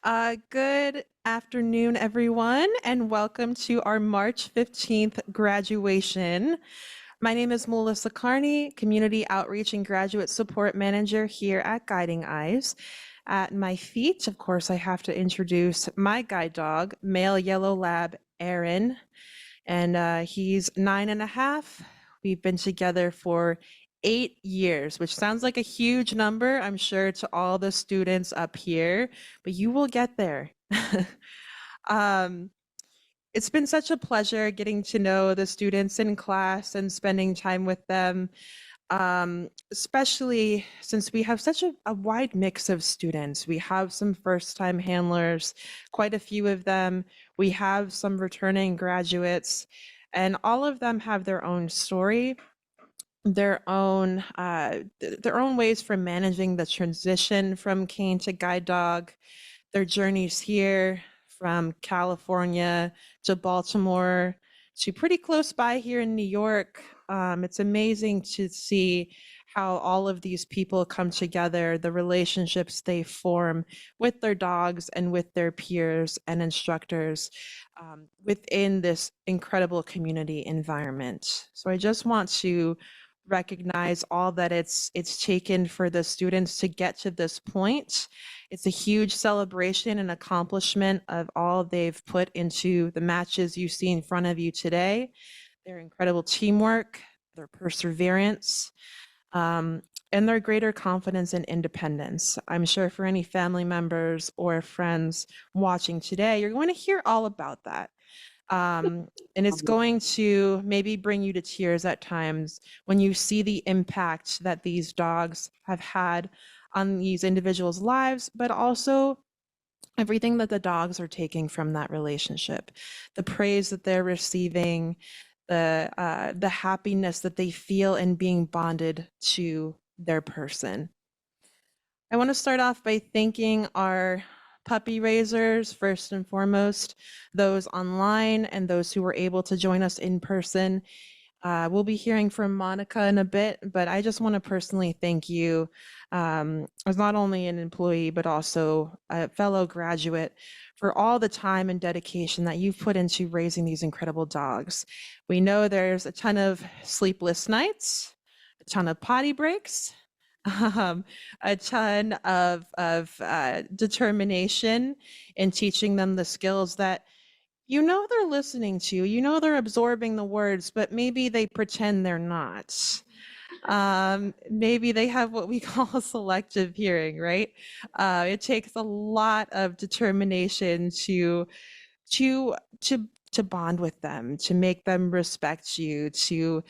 Good afternoon, everyone, and welcome to our March 15th graduation. My name is Melissa Carney, Community Outreach and Graduate Support Manager here at Guiding Eyes. At my feet, of course, I have to introduce my guide dog, male yellow lab, Aaron, and he's 9.5. We've been together for 8 years, which sounds like a huge number, I'm sure, to all the students up here, but you will get there. um, it's been such a pleasure getting to know the students in class and spending time with them, especially since we have such a wide mix of students. We have some first-time handlers, quite a few of them. We have some returning graduates, and all of them have their own story, their own ways for managing the transition from cane to guide dog, their journeys here from California to Baltimore to pretty close by here in New York. It's amazing to see how all of these people come together, the relationships they form with their dogs and with their peers and instructors within this incredible community environment. So I just want to recognize all that it's taken for the students to get to this point. It's a huge celebration and accomplishment of all they've put into the matches you see in front of you today. Their incredible teamwork, their perseverance, and their greater confidence and independence. I'm sure for any family members or friends watching today, you're going to hear all about that. And it's going to maybe bring you to tears at times when you see the impact that these dogs have had on these individuals' lives, but also everything that the dogs are taking from that relationship, the praise that they're receiving, the happiness that they feel in being bonded to their person. I want to start off by thanking our puppy raisers, first and foremost, those online and those who were able to join us in person. We'll be hearing from Monica in a bit, but I just want to personally thank you as not only an employee, but also a fellow graduate for all the time and dedication that you've put into raising these incredible dogs. We know there's a ton of sleepless nights, a ton of potty breaks, a ton of determination in teaching them the skills that they're listening to, they're absorbing the words, but maybe they pretend they're not. Maybe they have what we call selective hearing, right? It takes a lot of determination to to bond with them, to make them respect you, to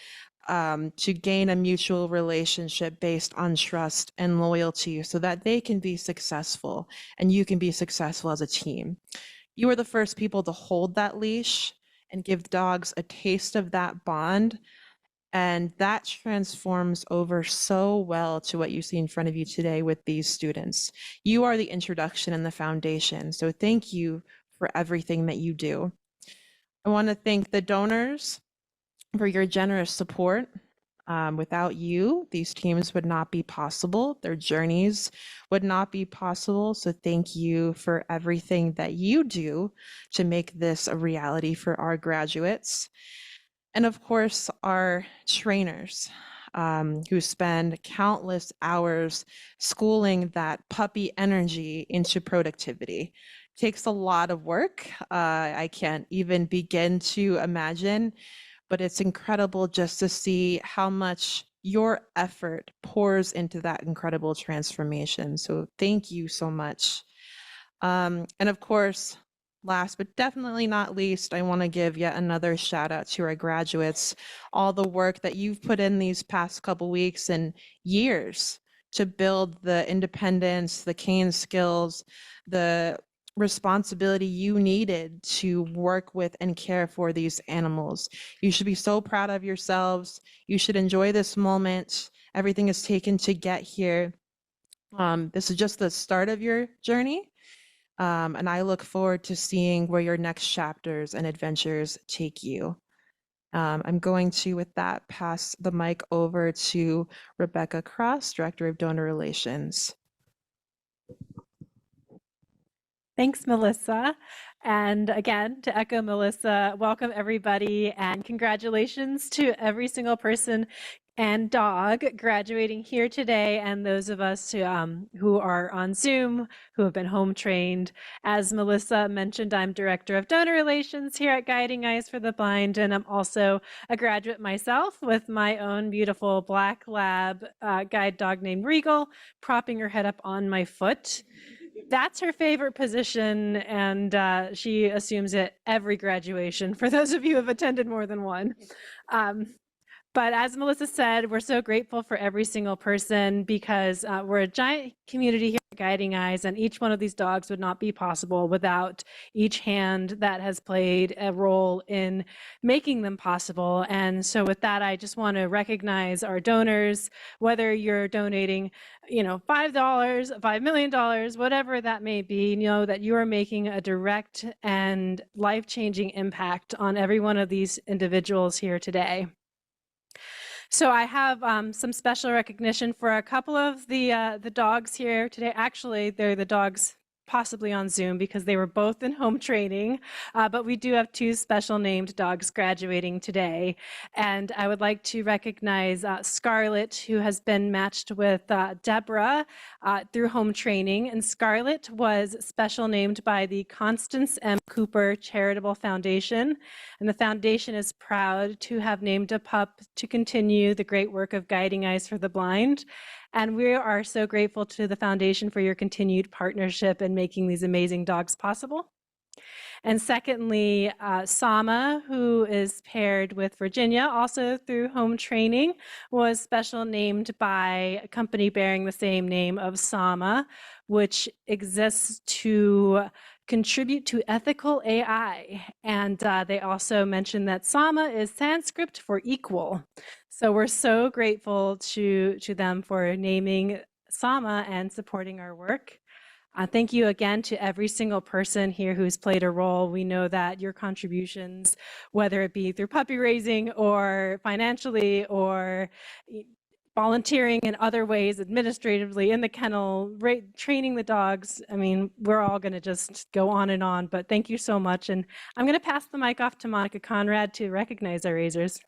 gain a mutual relationship based on trust and loyalty so that they can be successful and you can be successful as a team. You are the first people to hold that leash and give dogs a taste of that bond. And that transforms over so well to what you see in front of you today with these students. You are the introduction and the foundation. So thank you for everything that you do. I want to thank the donors for your generous support. Without you, these teams would not be possible. Their journeys would not be possible. So thank you for everything that you do to make this a reality for our graduates. And of course, our trainers who spend countless hours schooling that puppy energy into productivity. Takes a lot of work. I can't even begin to imagine, but it's incredible just to see how much your effort pours into that incredible transformation. So thank you so much. And of course, last but definitely not least, I want to give yet another shout out to our graduates, all the work that you've put in these past couple weeks and years to build the independence, the cane skills, the responsibility you needed to work with and care for these animals. You should be so proud of yourselves. You should enjoy this moment. Everything is taken to get here. This is just the start of your journey. And I look forward to seeing where your next chapters and adventures take you. I'm going to, with that, pass the mic over to Rebecca Cross, Director of Donor Relations. Thanks, Melissa. And again, to echo Melissa, welcome everybody and congratulations to every single person and dog graduating here today, and those of us who are on Zoom, who have been home trained. As Melissa mentioned, I'm Director of Donor Relations here at Guiding Eyes for the Blind, and I'm also a graduate myself with my own beautiful black lab guide dog named Regal, propping her head up on my foot. That's her favorite position, and she assumes it every graduation, for those of you who have attended more than one. But as Melissa said, we're so grateful for every single person because we're a giant community here at Guiding Eyes, and each one of these dogs would not be possible without each hand that has played a role in making them possible. And so with that, I just want to recognize our donors, whether you're donating, $5, $5 million, whatever that may be, know that you are making a direct and life-changing impact on every one of these individuals here today. So I have some special recognition for a couple of the dogs here today. Actually, they're the dogs possibly on Zoom because they were both in home training, but we do have two special named dogs graduating today. And I would like to recognize Scarlett, who has been matched with Deborah through home training. And Scarlett was special named by the Constance M. Cooper Charitable Foundation. And the foundation is proud to have named a pup to continue the great work of Guiding Eyes for the Blind. And we are so grateful to the foundation for your continued partnership in making these amazing dogs possible. And secondly, Sama, who is paired with Virginia, also through home training, was special named by a company bearing the same name of Sama, which exists to contribute to ethical AI. And they also mentioned that Sama is Sanskrit for equal. So we're so grateful to them for naming Sama and supporting our work. Thank you again to every single person here who's played a role. We know that your contributions, whether it be through puppy raising or financially or volunteering in other ways, administratively, in the kennel, training the dogs. I mean, we're all going to just go on, but thank you so much. And I'm going to pass the mic off to Monica Conrad to recognize our raisers.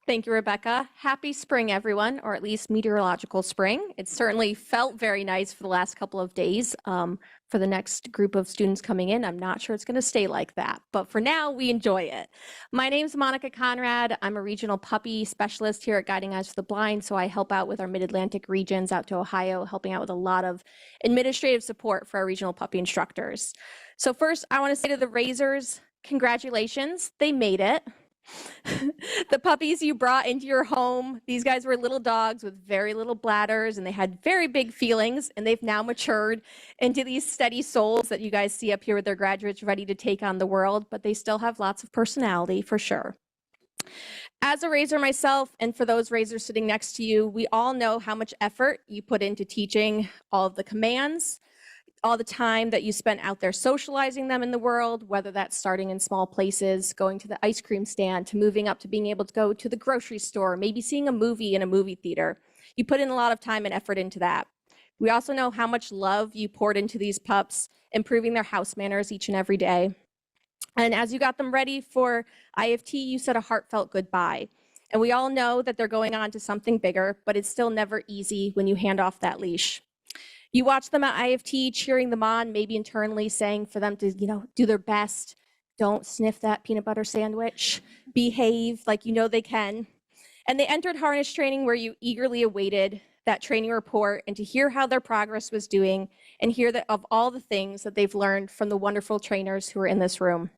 Thank you, Rebecca. Happy spring, everyone, or at least meteorological spring. It certainly felt very nice for the last couple of days. For the next group of students coming in, I'm not sure it's going to stay like that, but for now, we enjoy it. My name's Monica Conrad. I'm a regional puppy specialist here at Guiding Eyes for the Blind, so I help out with our Mid-Atlantic regions out to Ohio, helping out with a lot of administrative support for our regional puppy instructors. So first, I want to say to the raisers, congratulations, they made it. The puppies you brought into your home, these guys were little dogs with very little bladders, and they had very big feelings, and they've now matured into these steady souls that you guys see up here with their graduates ready to take on the world, but they still have lots of personality for sure. As a raiser myself, and for those raisers sitting next to you, we all know how much effort you put into teaching all of the commands, all the time that you spent out there socializing them in the world, whether that's starting in small places, going to the ice cream stand, to moving up to being able to go to the grocery store, maybe seeing a movie in a movie theater. You put in a lot of time and effort into that. We also know how much love you poured into these pups, improving their house manners each and every day. And as you got them ready for IFT, you said a heartfelt goodbye. And we all know that they're going on to something bigger, but it's still never easy when you hand off that leash. You watch them at IFT, cheering them on, maybe internally saying for them to, do their best. Don't sniff that peanut butter sandwich. Behave like you know they can. And they entered harness training where you eagerly awaited that training report and to hear how their progress was doing and hear that of all the things that they've learned from the wonderful trainers who are in this room.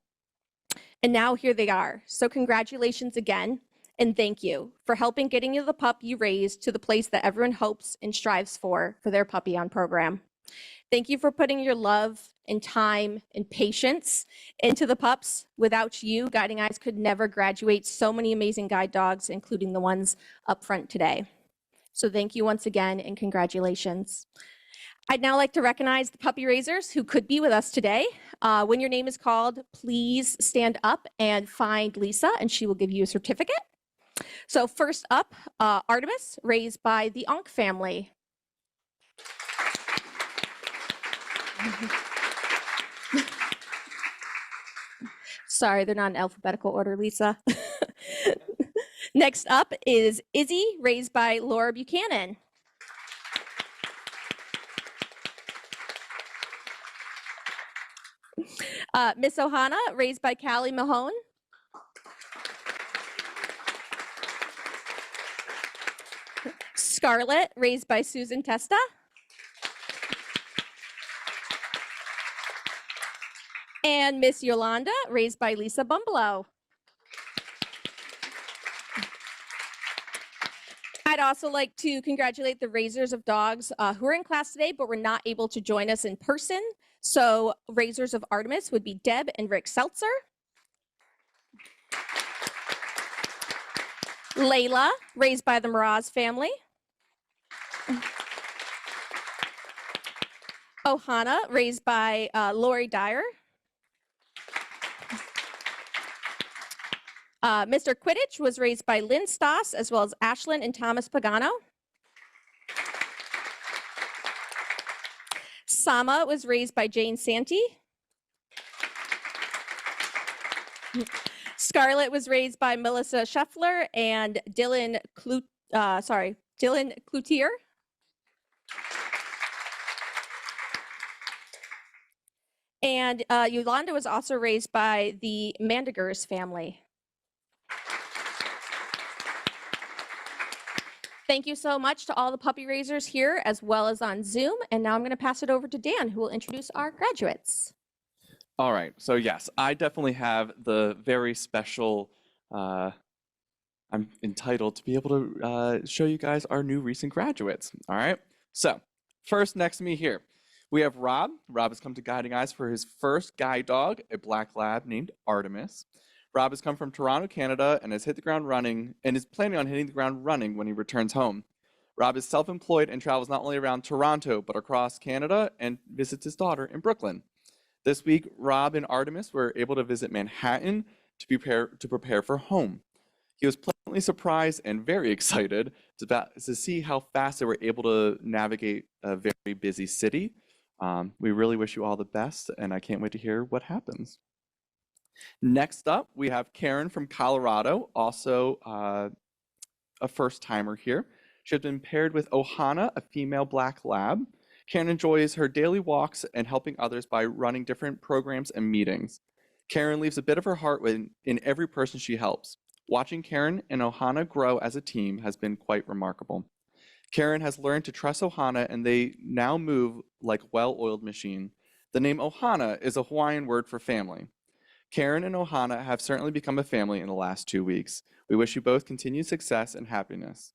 And now here they are. So congratulations again. And thank you for helping getting you the pup you raised to the place that everyone hopes and strives for their puppy on program. Thank you for putting your love and time and patience into the pups. Without you, Guiding Eyes could never graduate so many amazing guide dogs, including the ones up front today. So thank you once again and congratulations. I'd now like to recognize the puppy raisers who could be with us today. When your name is called, please stand up and find Lisa, and she will give you a certificate. So first up, Artemis, raised by the Onk family. Sorry, they're not in alphabetical order, Lisa. Next up is Izzy, raised by Laura Buchanan. Miss Ohana, raised by Callie Mahone. Scarlett, raised by Susan Testa. And Miss Yolanda, raised by Lisa Bumblow. I'd also like to congratulate the raisers of dogs who are in class today, but were not able to join us in person. So raisers of Artemis would be Deb and Rick Seltzer. Layla, raised by the Mraz family. Ohana, raised by Lori Dyer. Mr. Quidditch was raised by Lynn Stoss, as well as Ashlyn and Thomas Pagano. Sama was raised by Jane Santee. Scarlett was raised by Melissa Scheffler and Dylan Cloutier. And Yolanda was also raised by the Mandigers family. Thank you so much to all the puppy raisers here as well as on Zoom. And now I'm going to pass it over to Dan, who will introduce our graduates. All right, so yes, I definitely have the very special, I'm entitled to be able to show you guys our new recent graduates. All right, so first next to me here, we have Rob. Rob has come to Guiding Eyes for his first guide dog, a black lab named Artemis. Rob has come from Toronto, Canada, and has hit the ground running and is planning on hitting the ground running when he returns home. Rob is self-employed and travels not only around Toronto, but across Canada and visits his daughter in Brooklyn. This week, Rob and Artemis were able to visit Manhattan to prepare for home. He was pleasantly surprised and very excited to see how fast they were able to navigate a very busy city. We really wish you all the best, and I can't wait to hear what happens. Next up, we have Karen from Colorado, also a first-timer here. She has been paired with Ohana, a female black lab. Karen enjoys her daily walks and helping others by running different programs and meetings. Karen leaves a bit of her heart in every person she helps. Watching Karen and Ohana grow as a team has been quite remarkable. Karen has learned to trust Ohana, and they now move like a well-oiled machine. The name Ohana is a Hawaiian word for family. Karen and Ohana have certainly become a family in the last 2 weeks. We wish you both continued success and happiness.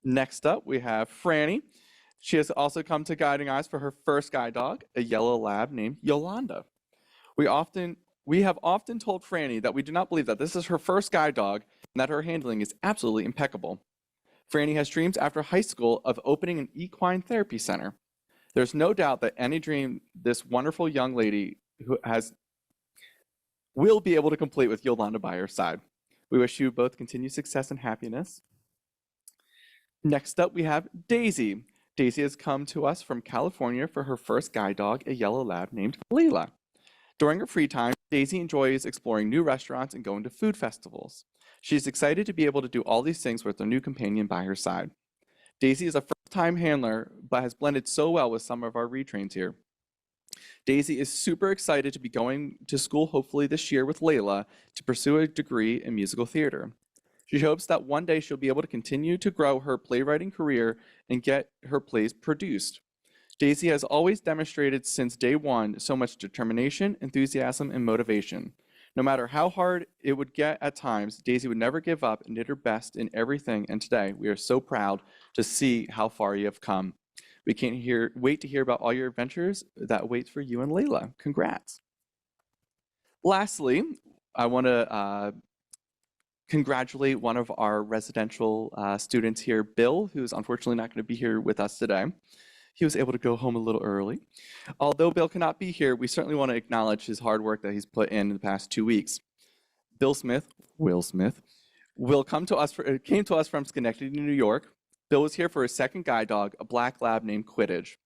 Next up, we have Franny. She has also come to Guiding Eyes for her first guide dog, a yellow lab named Yolanda. We have often told Franny that we do not believe that this is her first guide dog and that her handling is absolutely impeccable. Franny has dreams after high school of opening an equine therapy center. There's no doubt that any dream this wonderful young lady will be able to complete with Yolanda by her side. We wish you both continued success and happiness. Next up, we have Daisy. Daisy has come to us from California for her first guide dog, a yellow lab named Layla. During her free time, Daisy enjoys exploring new restaurants and going to food festivals. She's excited to be able to do all these things with her new companion by her side. Daisy is a first-time handler, but has blended so well with some of our retrains here. Daisy is super excited to be going to school hopefully this year with Layla to pursue a degree in musical theater. She hopes that one day she'll be able to continue to grow her playwriting career and get her plays produced. Daisy has always demonstrated since day one so much determination, enthusiasm, and motivation. No matter how hard it would get at times, Daisy would never give up and did her best in everything, and today we are so proud to see how far you have come. We can't wait to hear about all your adventures that wait for you and Layla. Congrats. Lastly, I want to congratulate one of our residential students here, Bill, who's unfortunately not going to be here with us today. He was able to go home a little early. Although Bill cannot be here, we certainly want to acknowledge his hard work that he's put in the past 2 weeks. Will Smith, came to us from Schenectady, New York. Bill was here for his second guide dog, a black lab named Quidditch.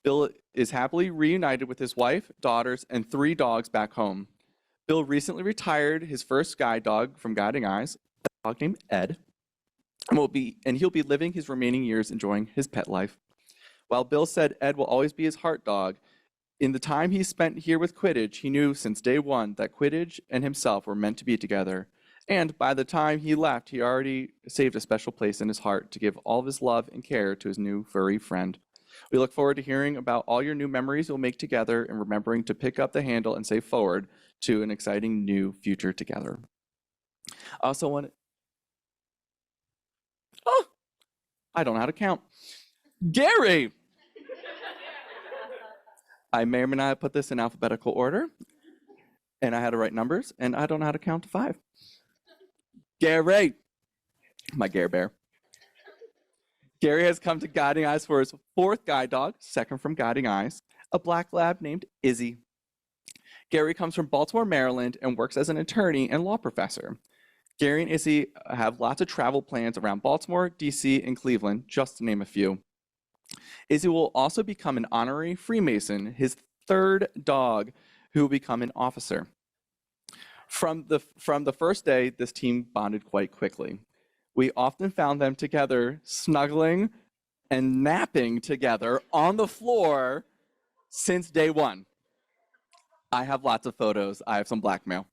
Bill is happily reunited with his wife, daughters, and 3 dogs back home. Bill recently retired his first guide dog from Guiding Eyes, a dog named Ed, and he'll be living his remaining years enjoying his pet life. While Bill said Ed will always be his heart dog, in the time he spent here with Quidditch, he knew since day one that Quidditch and himself were meant to be together. And by the time he left, he already saved a special place in his heart to give all of his love and care to his new furry friend. We look forward to hearing about all your new memories you'll make together and remembering to pick up the handle and say forward to an exciting new future together. I also want to... Oh, I don't know how to count. Gary! I may or may not have put this in alphabetical order, and I had to write numbers, and I don't know how to count to 5. Gary! My Gare Bear. Gary has come to Guiding Eyes for his 4th guide dog, second from Guiding Eyes, a black lab named Izzy. Gary comes from Baltimore, Maryland, and works as an attorney and law professor. Gary and Izzy have lots of travel plans around Baltimore, DC, and Cleveland, just to name a few. Izzy will also become an honorary Freemason, his 3rd dog, who will become an officer. From the first day, this team bonded quite quickly. We often found them together, snuggling and napping together on the floor since day one. I have lots of photos. I have some blackmail.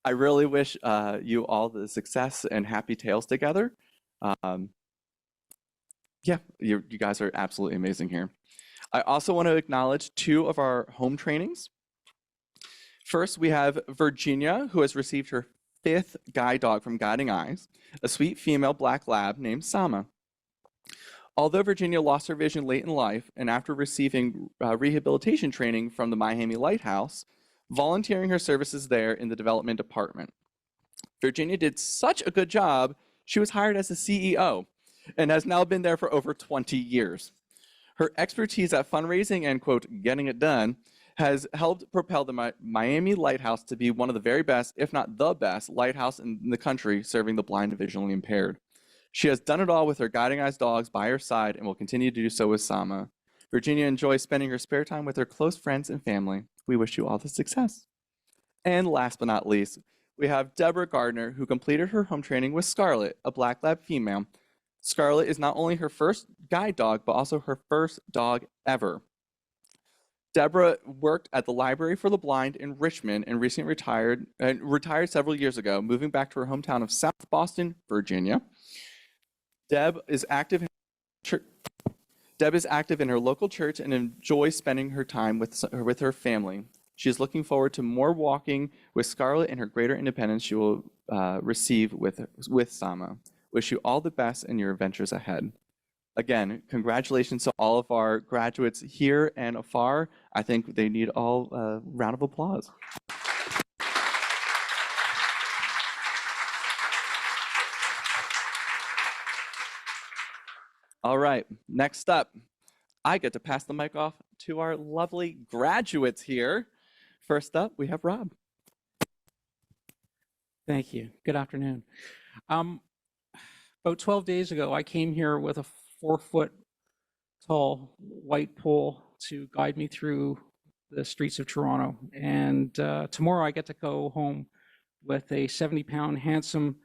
I really wish you all the success and happy tales together. Yeah, you guys are absolutely amazing here. I also want to acknowledge 2 of our home trainings. First, we have Virginia, who has received her 5th guide dog from Guiding Eyes, a sweet female black lab named Sama. Although Virginia lost her vision late in life, and after receiving rehabilitation training from the Miami Lighthouse, volunteering her services there in the development department. Virginia did such a good job, she was hired as the CEO and has now been there for over 20 years. Her expertise at fundraising and, quote, getting it done, has helped propel the Miami Lighthouse to be one of the very best, if not the best, lighthouse in the country serving the blind and visually impaired. She has done it all with her Guiding Eyes dogs by her side and will continue to do so with Sama. Virginia enjoys spending her spare time with her close friends and family. We wish you all the success. And last but not least, we have Deborah Gardner, who completed her home training with Scarlett, a black lab female. Scarlett is not only her first guide dog, but also her first dog ever. Deborah worked at the Library for the Blind in Richmond and recently retired several years ago, moving back to her hometown of South Boston, Virginia. Deb is active in her local church and enjoys spending her time with her family. She is looking forward to more walking with Scarlett and her greater independence she will receive with Sama. Wish you all the best in your adventures ahead. Again, congratulations to all of our graduates here and afar. I think they need all a round of applause. All right, next up, I get to pass the mic off to our lovely graduates here. First up, we have Rob. Thank you. Good afternoon. About 12 days ago, I came here with a 4-foot-tall white pole to guide me through the streets of Toronto. And tomorrow I get to go home with a 70-pound handsome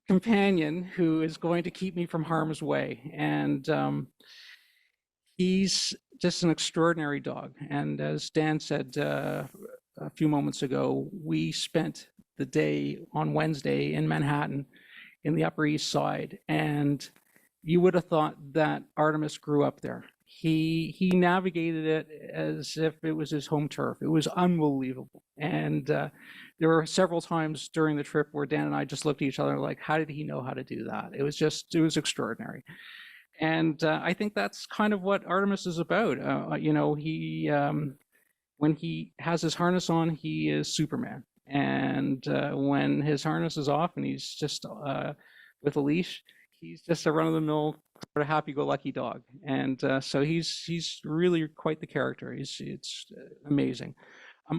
companion who is going to keep me from harm's way. And he's just an extraordinary dog. And as Dan said a few moments ago, we spent the day on Wednesday in Manhattan in the Upper East Side. And you would have thought that Artemis grew up there. He navigated it as if it was his home turf. It was unbelievable. And there were several times during the trip where Dan and I just looked at each other like, how did he know how to do that? It was extraordinary. And I think that's kind of what Artemis is about. When he has his harness on, he is Superman. And when his harness is off and he's just with a leash, he's just a run-of-the-mill sort of happy-go-lucky dog. And so he's really quite the character. It's amazing.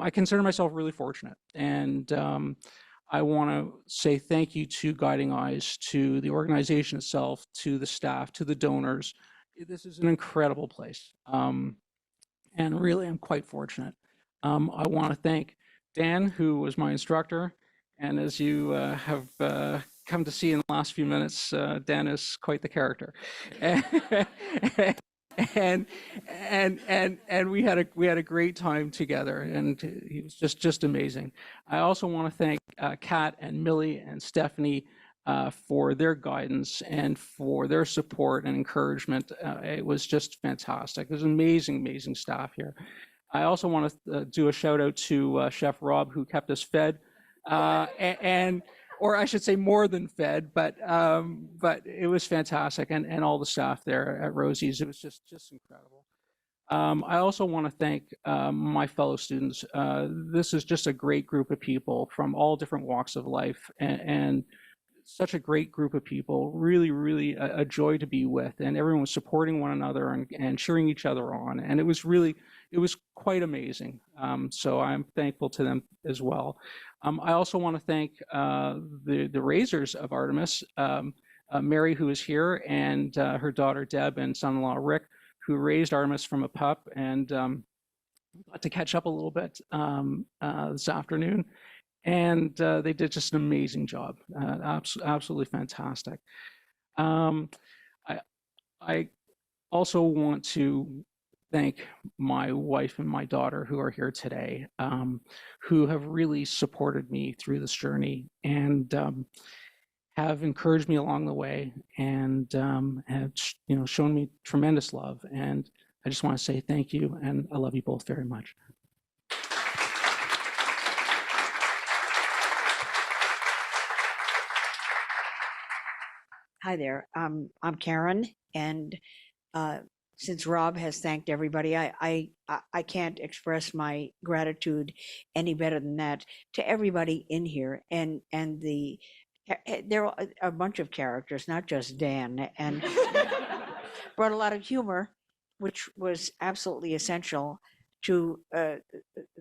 I consider myself really fortunate. And I want to say thank you to Guiding Eyes, to the organization itself, to the staff, to the donors. this is an incredible place. And really, I'm quite fortunate. I want to thank Dan, who was my instructor. And as you have come to see in the last few minutes, Dan is quite the character. and we had a great time together, and he was just amazing. I also want to thank Kat and Millie and Stephanie for their guidance and for their support and encouragement. It was just fantastic. There's amazing staff here. I also want to do a shout out to Chef Rob, who kept us fed, or I should say more than fed, but it was fantastic, and all the staff there at Rosie's. It was just incredible. I also want to thank my fellow students. This is just a great group of people from all different walks of life, and such a great group of people, really a joy to be with, and everyone was supporting one another and cheering each other on, and it was quite amazing. So I'm thankful to them as well. I also want to thank the raisers of Artemis, Mary, who is here, and her daughter Deb and son-in-law Rick, who raised Artemis from a pup, and got to catch up a little bit this afternoon. And they did just an amazing job, absolutely fantastic. I also want to thank my wife and my daughter who are here today, who have really supported me through this journey and have encouraged me along the way, and have shown me tremendous love. And I just want to say thank you, and I love you both very much. Hi there. I'm Karen, and since Rob has thanked everybody, I can't express my gratitude any better than that to everybody in here, and there are a bunch of characters, not just Dan, and brought a lot of humor, which was absolutely essential to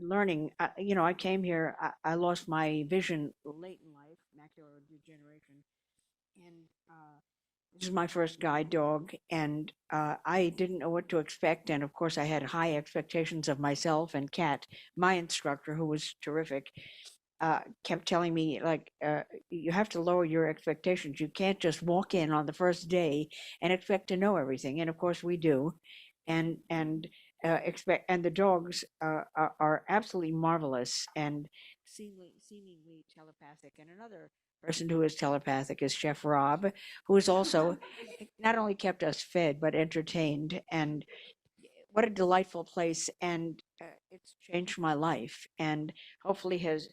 learning. I came here. I lost my vision late in life, macular degeneration. And this is my first guide dog, and I didn't know what to expect. And of course, I had high expectations of myself, and Kat, my instructor, who was terrific, kept telling me, like, you have to lower your expectations. You can't just walk in on the first day and expect to know everything. And of course, we do. And the dogs are absolutely marvelous and seemingly telepathic. And another person who is telepathic is Chef Rob, who has also not only kept us fed but entertained. And what a delightful place! And it's changed my life, and hopefully has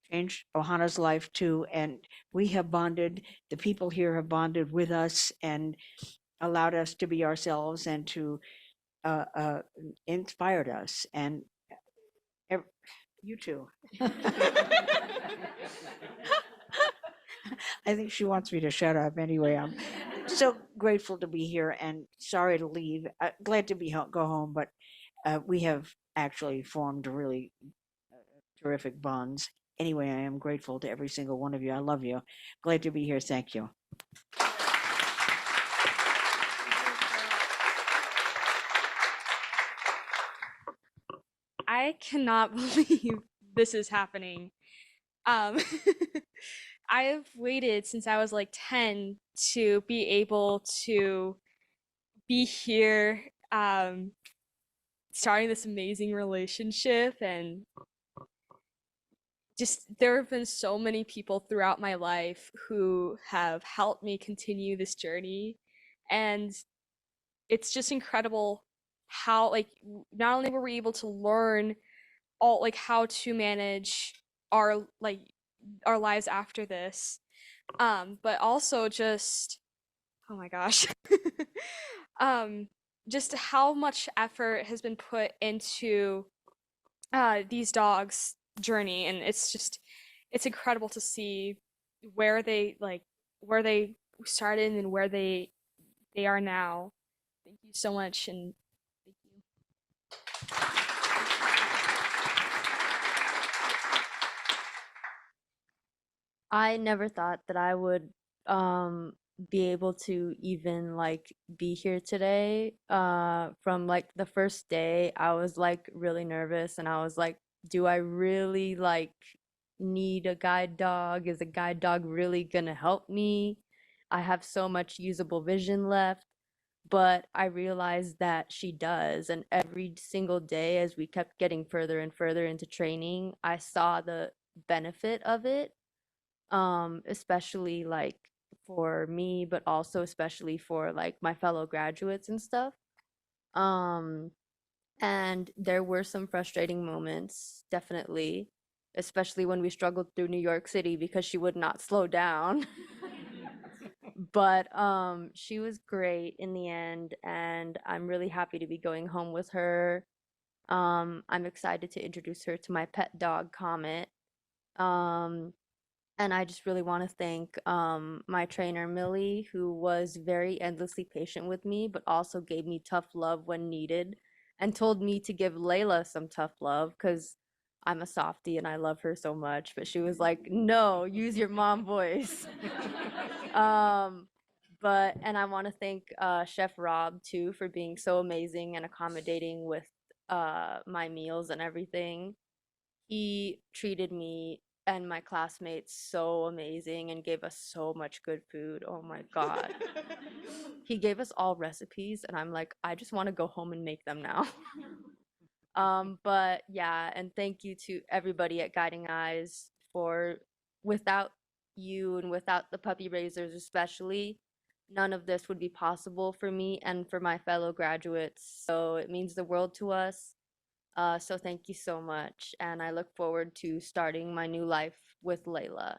changed Ohana's life too. And we have bonded. The people here have bonded with us and allowed us to be ourselves and to inspired us. And you too. I think she wants me to shut up anyway. I'm so grateful to be here and sorry to leave. Glad to go home, but we have actually formed really terrific bonds. Anyway, I am grateful to every single one of you. I love you. Glad to be here. Thank you. I cannot believe this is happening. I have waited since I was like 10 to be able to be here, starting this amazing relationship. And just there have been so many people throughout my life who have helped me continue this journey. And it's just incredible how, like, not only were we able to learn all, like, how to manage our lives after this, but also just, oh my gosh, just how much effort has been put into these dogs' journey. And it's incredible to see where they started and where they are now. Thank you so much, and thank you. I never thought that I would be able to even like be here today. From like the first day, I was like really nervous and I was like, do I really like need a guide dog? Is a guide dog really gonna help me? I have so much usable vision left. But I realized that she does. And every single day, as we kept getting further and further into training, I saw the benefit of it, especially like for me, but also especially for like my fellow graduates and stuff. Um, and there were some frustrating moments, definitely, especially when we struggled through New York City because she would not slow down. But she was great in the end, and I'm really happy to be going home with her. I'm excited to introduce her to my pet dog, Comet. Um, and I just really want to thank my trainer, Millie, who was very endlessly patient with me, but also gave me tough love when needed and told me to give Layla some tough love because I'm a softie and I love her so much. But she was like, no, use your mom voice. And I want to thank Chef Rob too for being so amazing and accommodating with my meals and everything. He treated me and my classmates so amazing and gave us so much good food. Oh my God. He gave us all recipes and I'm like, I just want to go home and make them now. But yeah, and thank you to everybody at Guiding Eyes for without you and without the puppy raisers especially, none of this would be possible for me and for my fellow graduates. So it means the world to us. So thank you so much. And I look forward to starting my new life with Layla.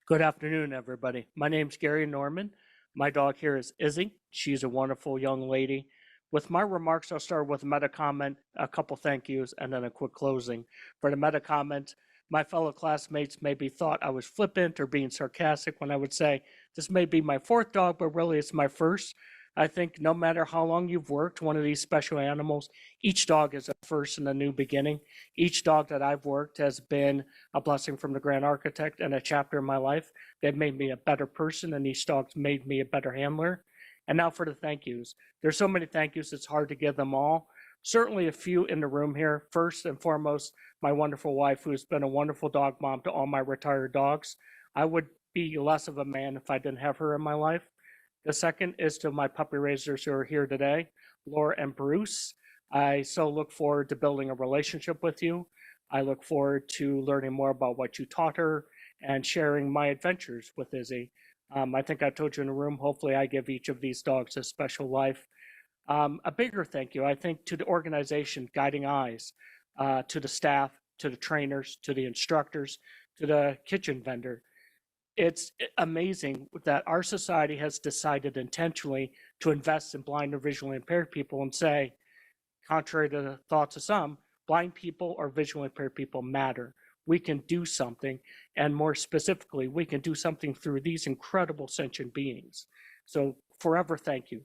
Good afternoon, everybody. My name's Gary Norman. My dog here is Izzy. She's a wonderful young lady. With my remarks, I'll start with a meta comment, a couple thank yous, and then a quick closing. For the meta comment, my fellow classmates maybe thought I was flippant or being sarcastic when I would say, this may be my fourth dog, but really it's my first. I think no matter how long you've worked one of these special animals, each dog is a first and a new beginning. Each dog that I've worked has been a blessing from the Grand Architect and a chapter in my life that made me a better person, and each dog's made me a better handler. And now for the thank yous. There's so many thank yous, it's hard to give them all. Certainly a few in the room here. First and foremost, my wonderful wife, who's been a wonderful dog mom to all my retired dogs. I would be less of a man if I didn't have her in my life. The second is to my puppy raisers who are here today, Laura and Bruce. I so look forward to building a relationship with you. I look forward to learning more about what you taught her and sharing my adventures with Izzy. I think I told you in the room, hopefully I give each of these dogs a special life. A bigger thank you, I think, to the organization Guiding Eyes, to the staff, to the trainers, to the instructors, to the kitchen vendor. It's amazing that our society has decided intentionally to invest in blind or visually impaired people and say, contrary to the thoughts of some, blind people or visually impaired people matter. We can do something, and more specifically, we can do something through these incredible sentient beings. So forever thank you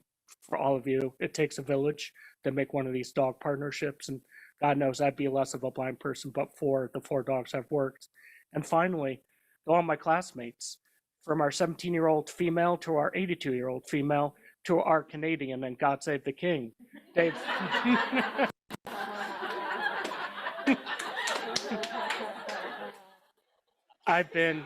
for all of you. It takes a village to make one of these dog partnerships, and God knows I'd be less of a blind person but for the 4 dogs I've worked. And finally, to all my classmates, from our 17-year-old female to our 82-year-old female to our Canadian, and God save the king, Dave. I've been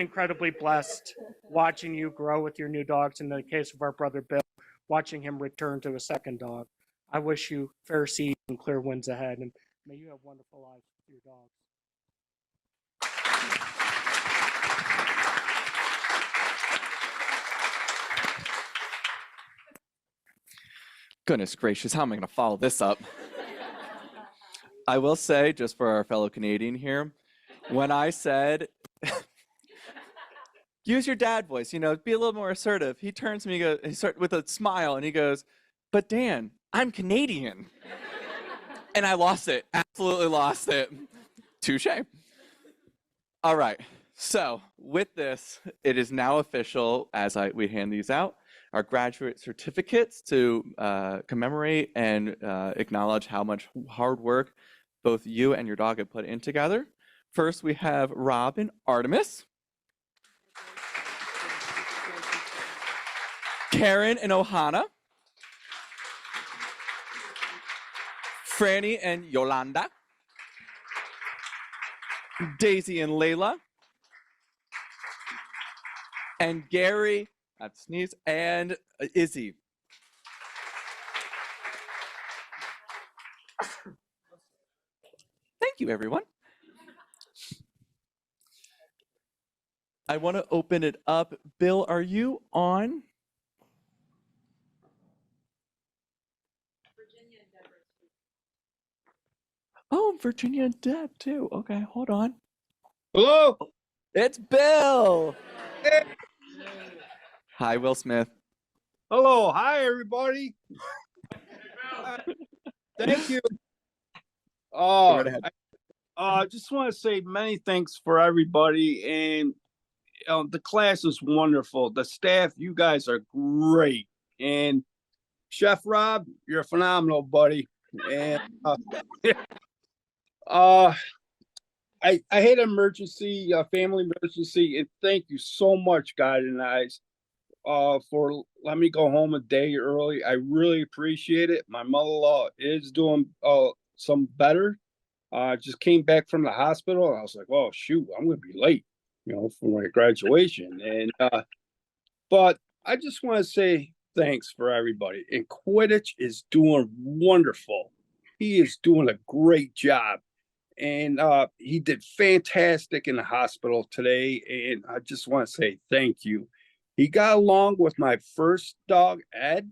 incredibly blessed watching you grow with your new dogs. In the case of our brother Bill, watching him return to a second dog. I wish you fair seas and clear winds ahead, and may you have wonderful lives with your dogs. Goodness gracious, how am I going to follow this up? I will say, just for our fellow Canadian here, when I said, use your dad voice, be a little more assertive, he turns to me with a smile and he goes, but Dan, I'm Canadian. And I lost it, absolutely lost it. Touche. All right, so with this, it is now official as we hand these out. Our graduate certificates to commemorate and acknowledge how much hard work both you and your dog have put in together. First, we have Rob and Artemis. Karen and Ohana. Franny and Yolanda. Daisy and Layla. And Gary, not to sneeze, and Izzy. Thank you, everyone. I want to open it up. Bill, are you on? Oh, Virginia and Deb too. Okay, hold on. Hello. It's Bill. Hey. Hi, Will Smith. Hello. Hi, everybody. Thank you. Go right ahead. I just want to say many thanks for everybody, and the class is wonderful. The staff, you guys are great, and Chef Rob, you're phenomenal, buddy. And I had an emergency, family emergency, and thank you so much, Guiding Eyes, for letting me go home a day early. I really appreciate it. My mother-in-law is doing some better. Just came back from the hospital, and I was like, "Oh shoot, I'm gonna be late, for my graduation." And but I just want to say thanks for everybody. And Quidditch is doing wonderful. He is doing a great job. And he did fantastic in the hospital today. And I just want to say thank you. He got along with my first dog, Ed,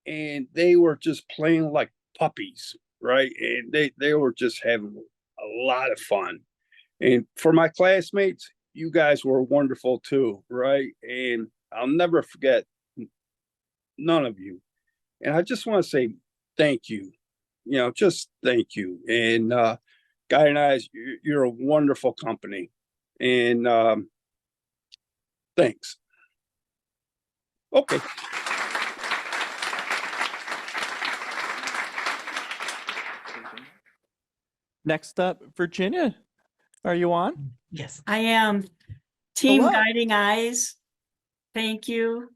and they were just playing like puppies, right? And they were just having a lot of fun. And for my classmates, you guys were wonderful too, right? And I'll never forget none of you. And I just want to say thank you. Just thank you. And Guiding Eyes, you're a wonderful company. And thanks. Okay. Next up, Virginia. Are you on? Yes, I am. Team Hello. Guiding Eyes, thank you.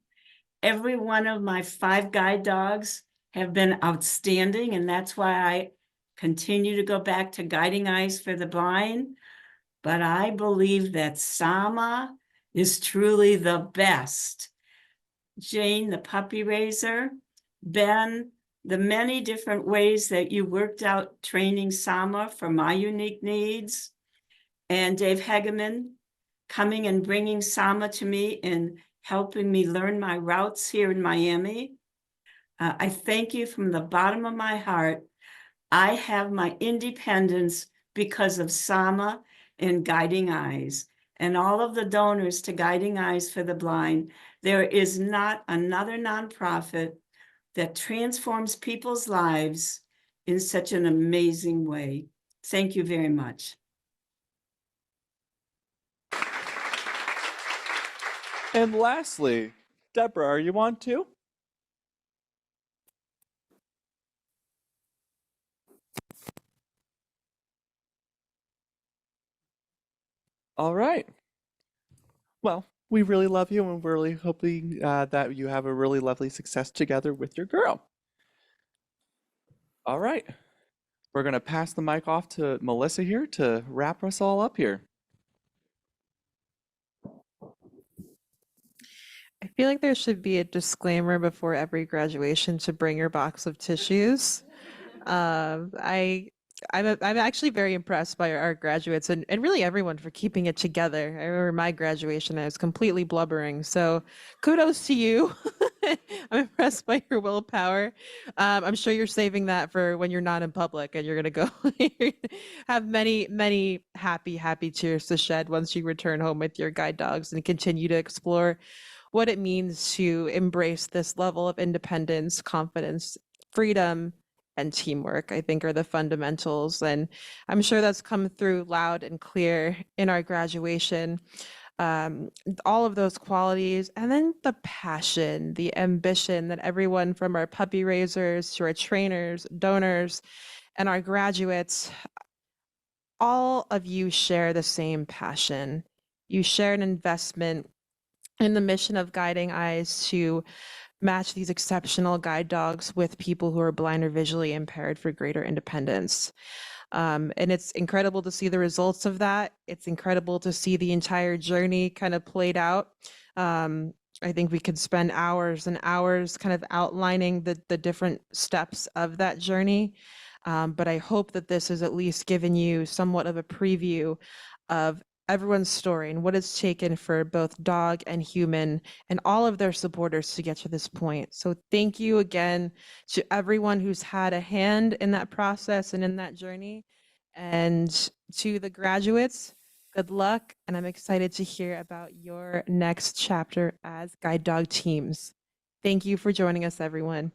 Every one of my 5 guide dogs have been outstanding, and that's why I continue to go back to Guiding Eyes for the Blind. But I believe that Sama is truly the best. Jane, the puppy raiser, Ben, the many different ways that you worked out training Sama for my unique needs, and Dave Hegeman coming and bringing Sama to me and helping me learn my routes here in Miami. I thank you from the bottom of my heart. I have my independence because of Sama and Guiding Eyes and all of the donors to Guiding Eyes for the Blind. There is not another nonprofit that transforms people's lives in such an amazing way. Thank you very much. And lastly, Deborah, are you on too? All right. Well, we really love you, and we're really hoping that you have a really lovely success together with your girl. All right. We're going to pass the mic off to Melissa here to wrap us all up here. I feel like there should be a disclaimer before every graduation to bring your box of tissues. I'm actually very impressed by our graduates and really everyone for keeping it together. I remember my graduation, I was completely blubbering. So kudos to you. I'm impressed by your willpower. I'm sure you're saving that for when you're not in public and you're going to go have many, many happy tears to shed once you return home with your guide dogs and continue to explore what it means to embrace this level of independence, confidence, freedom, and teamwork, I think, are the fundamentals. And I'm sure that's come through loud and clear in our graduation. All of those qualities, and then the passion, the ambition that everyone from our puppy raisers to our trainers, donors, and our graduates all of you share the same passion. You share an investment in the mission of Guiding Eyes to match these exceptional guide dogs with people who are blind or visually impaired for greater independence. And it's incredible to see the results of that. It's incredible to see the entire journey kind of played out. I think we could spend hours and hours kind of outlining the different steps of that journey. But I hope that this has at least given you somewhat of a preview of everyone's story and what it's taken for both dog and human and all of their supporters to get to this point. So thank you again to everyone who's had a hand in that process and in that journey. And to the graduates, good luck. And I'm excited to hear about your next chapter as guide dog teams. Thank you for joining us, everyone.